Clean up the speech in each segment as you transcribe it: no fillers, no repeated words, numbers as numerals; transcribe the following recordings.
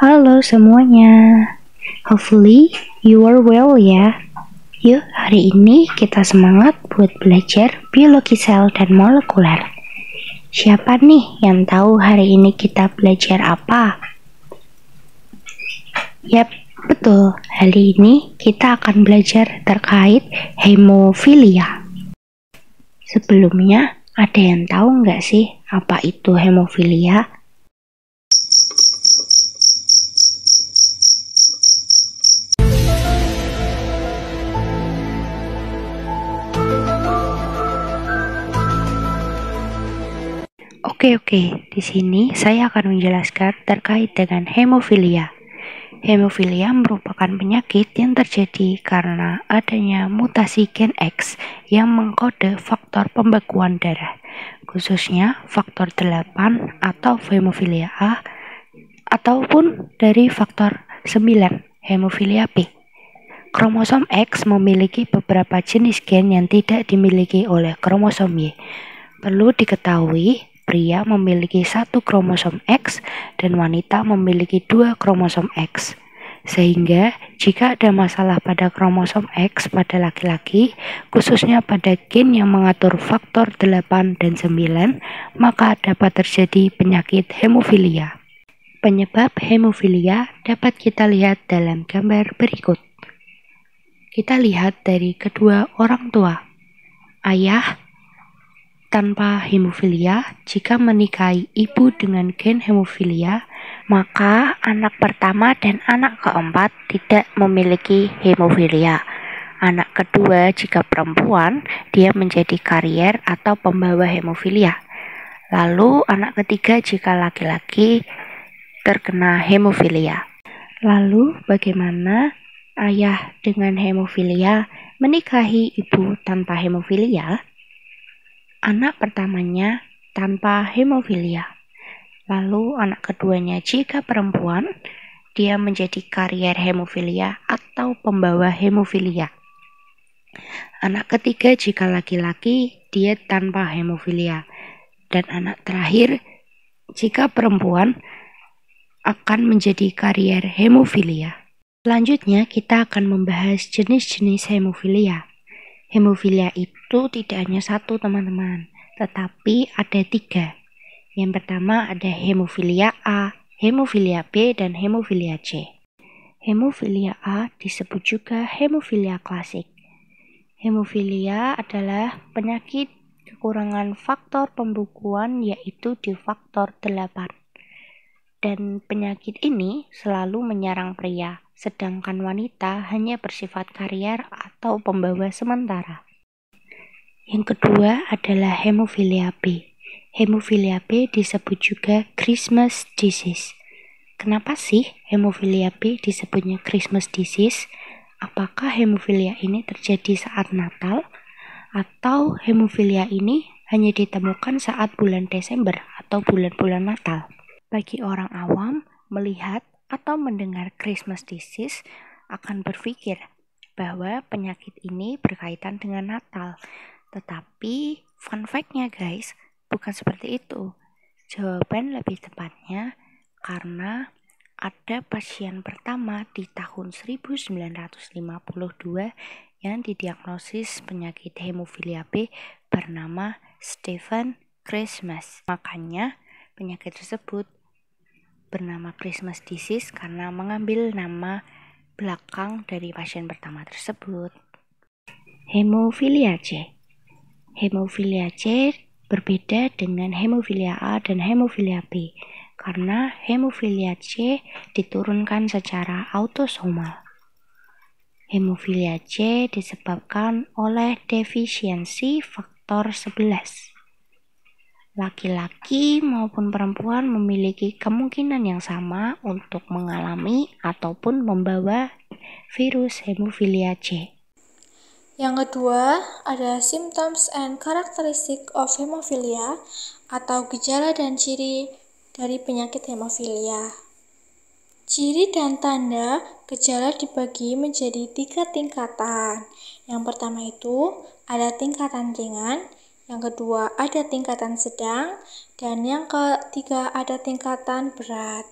Halo semuanya, hopefully you are well ya. Yuk hari ini kita semangat buat belajar biologi sel dan molekuler. Siapa nih yang tahu hari ini kita belajar apa? Yap, betul, hari ini kita akan belajar terkait hemofilia. Sebelumnya, ada yang tahu nggak sih apa itu hemofilia? Oke, di sini saya akan menjelaskan terkait dengan hemofilia. Hemofilia merupakan penyakit yang terjadi karena adanya mutasi gen X yang mengkode faktor pembekuan darah, khususnya faktor 8 atau hemofilia A, ataupun dari faktor 9, hemofilia B. Kromosom X memiliki beberapa jenis gen yang tidak dimiliki oleh kromosom Y. Perlu diketahui, pria memiliki 1 kromosom X dan wanita memiliki 2 kromosom X. Sehingga jika ada masalah pada kromosom X pada laki-laki, khususnya pada gen yang mengatur faktor 8 dan 9, maka dapat terjadi penyakit hemofilia. Penyebab hemofilia dapat kita lihat dalam gambar berikut. Kita lihat dari kedua orang tua. Ayah tanpa hemofilia, jika menikahi ibu dengan gen hemofilia, maka anak pertama dan anak keempat tidak memiliki hemofilia. Anak kedua jika perempuan, dia menjadi karier atau pembawa hemofilia. Lalu anak ketiga jika laki-laki terkena hemofilia. Lalu bagaimana ayah dengan hemofilia menikahi ibu tanpa hemofilia? Anak pertamanya tanpa hemofilia. Lalu anak keduanya jika perempuan, dia menjadi karier hemofilia atau pembawa hemofilia. Anak ketiga jika laki-laki, dia tanpa hemofilia. Dan anak terakhir jika perempuan akan menjadi karier hemofilia. Selanjutnya kita akan membahas jenis-jenis hemofilia. Hemofilia itu tidak hanya 1 teman-teman, tetapi ada 3. Yang pertama ada hemofilia A, hemofilia B, dan hemofilia C. Hemofilia A disebut juga hemofilia klasik. Hemofilia adalah penyakit kekurangan faktor pembekuan yaitu di faktor 8. Dan penyakit ini selalu menyerang pria, sedangkan wanita hanya bersifat karier atau pembawa sementara. Yang kedua adalah hemofilia B. Hemofilia B disebut juga Christmas disease. Kenapa sih hemofilia B disebutnya Christmas disease? Apakah hemofilia ini terjadi saat Natal? Atau hemofilia ini hanya ditemukan saat bulan Desember atau bulan-bulan Natal? Bagi orang awam, melihat atau mendengar Christmas disease akan berpikir bahwa penyakit ini berkaitan dengan Natal. Tetapi fun fact-nya guys, bukan seperti itu. Jawaban lebih tepatnya karena ada pasien pertama di tahun 1952 yang didiagnosis penyakit hemofilia B bernama Stephen Christmas. Makanya penyakit tersebut bernama Christmas disease karena mengambil nama belakang dari pasien pertama tersebut. Hemofilia C. Hemofilia C berbeda dengan hemofilia A dan hemofilia B karena hemofilia C diturunkan secara autosomal. Hemofilia C disebabkan oleh defisiensi faktor 11. Laki-laki maupun perempuan memiliki kemungkinan yang sama untuk mengalami ataupun membawa virus hemofilia C. Yang kedua, ada symptoms and characteristic of hemophilia atau gejala dan ciri dari penyakit hemofilia. Ciri dan tanda gejala dibagi menjadi 3 tingkatan. Yang pertama itu ada tingkatan ringan, yang kedua ada tingkatan sedang, dan yang ketiga ada tingkatan berat.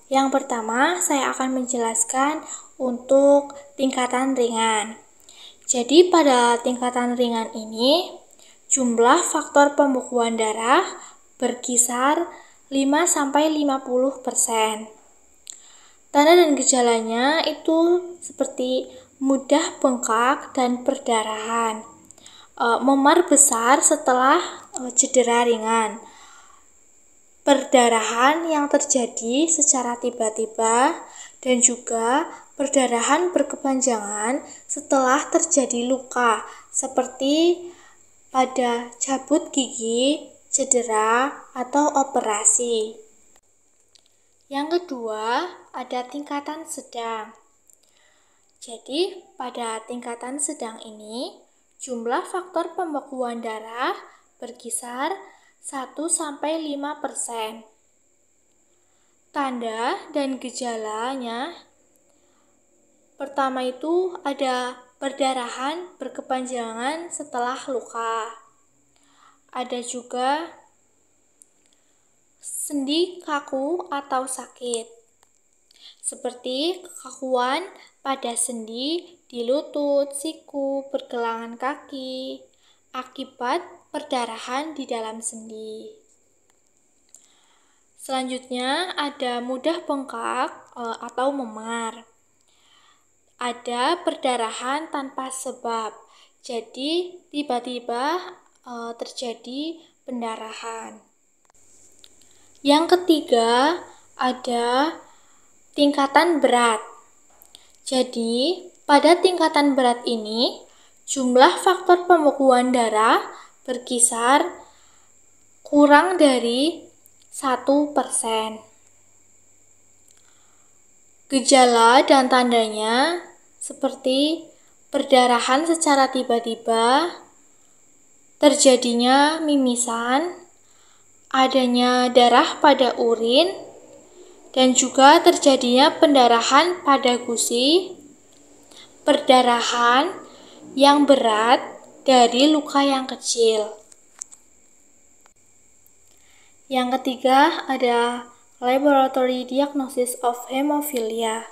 Yang pertama saya akan menjelaskan untuk tingkatan ringan. Jadi pada tingkatan ringan ini jumlah faktor pembekuan darah berkisar 5-50%. Tanda dan gejalanya itu seperti mudah bengkak dan perdarahan, memar besar setelah cedera ringan, perdarahan yang terjadi secara tiba-tiba, dan juga perdarahan berkepanjangan setelah terjadi luka, seperti pada cabut gigi, cedera, atau operasi. Yang kedua, ada tingkatan sedang. Jadi, pada tingkatan sedang ini, jumlah faktor pembekuan darah berkisar 1-5%. Tanda dan gejalanya, pertama itu ada perdarahan berkepanjangan setelah luka. Ada juga sendi kaku atau sakit, seperti kekakuan pada sendi di lutut, siku, pergelangan kaki, akibat perdarahan di dalam sendi. Selanjutnya ada mudah bengkak atau memar. Ada perdarahan tanpa sebab, jadi tiba-tiba terjadi pendarahan. Yang ketiga ada tingkatan berat. Jadi pada tingkatan berat ini jumlah faktor pembekuan darah berkisar kurang dari 1%. Gejala dan tandanya seperti perdarahan secara tiba-tiba, terjadinya mimisan, adanya darah pada urin, dan juga terjadinya pendarahan pada gusi, perdarahan yang berat dari luka yang kecil. Yang ketiga ada Laboratory Diagnosis of Hemophilia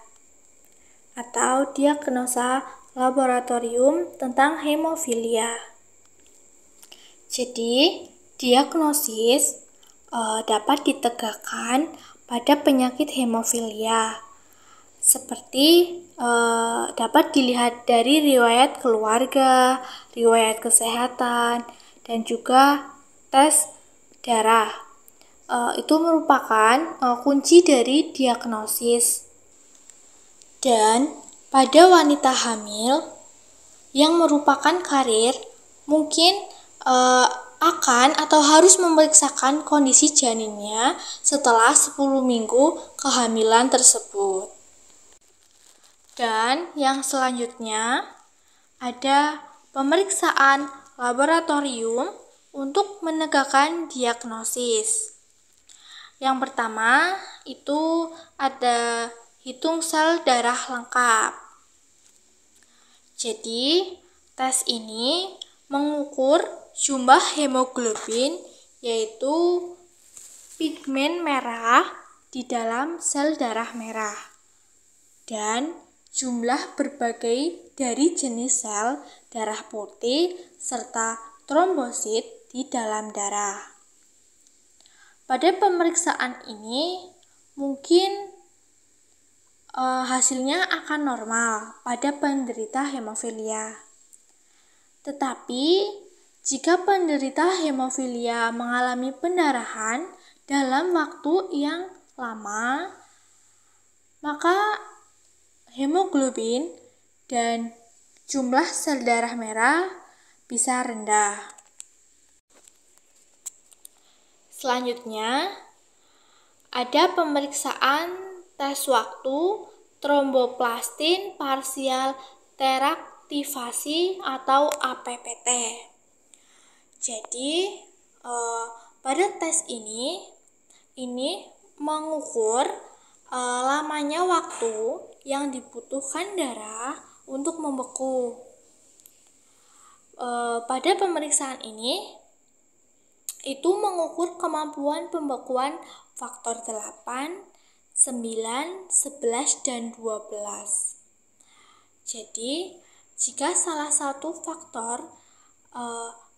atau diagnosa laboratorium tentang hemofilia. Jadi, diagnosis dapat ditegakkan pada penyakit hemofilia, seperti dapat dilihat dari riwayat keluarga, riwayat kesehatan, dan juga tes darah. Itu merupakan kunci dari diagnosis. Dan pada wanita hamil yang merupakan karir, mungkin akan atau harus memeriksakan kondisi janinnya setelah 10 minggu kehamilan tersebut. Dan yang selanjutnya ada pemeriksaan laboratorium untuk menegakkan diagnosis. Yang pertama itu ada hitung sel darah lengkap. Jadi, tes ini mengukur jumlah hemoglobin, yaitu pigmen merah di dalam sel darah merah, dan jumlah berbagai dari jenis sel darah putih serta trombosit di dalam darah. Pada pemeriksaan ini mungkin hasilnya akan normal pada penderita hemofilia. Tetapi jika penderita hemofilia mengalami pendarahan dalam waktu yang lama, maka hemoglobin dan jumlah sel darah merah bisa rendah. Selanjutnya, ada pemeriksaan tes waktu tromboplastin parsial teraktivasi atau APPT. Jadi, Pada tes ini mengukur lamanya waktu yang dibutuhkan darah untuk membeku. Pada pemeriksaan ini itu mengukur kemampuan pembekuan faktor 8, 9, 11, dan 12. Jadi, jika salah satu faktor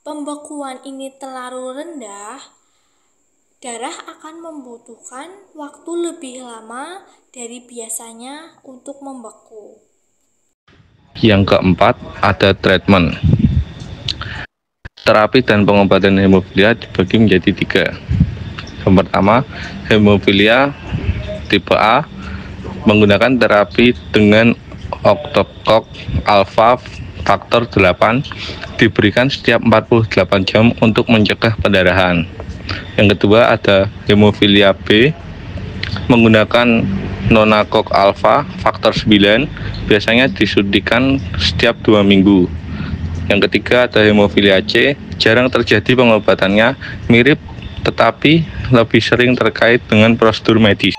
pembekuan ini terlalu rendah, darah akan membutuhkan waktu lebih lama dari biasanya untuk membeku. Yang keempat, ada treatment. Terapi dan pengobatan hemofilia dibagi menjadi 3. Yang pertama, hemofilia tipe A menggunakan terapi dengan octocog alfa faktor 8 diberikan setiap 48 jam untuk mencegah pendarahan. Yang kedua, ada hemofilia B menggunakan nonacog alfa faktor 9, biasanya disuntikan setiap 2 minggu. Yang ketiga, ada hemofilia C, jarang terjadi pengobatannya, mirip tetapi lebih sering terkait dengan prosedur medis.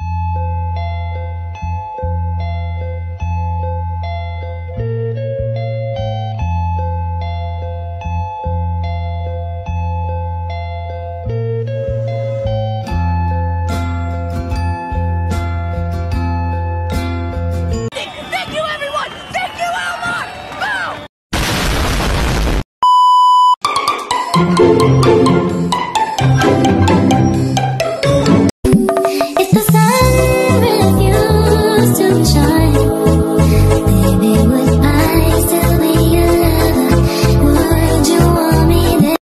Thank you.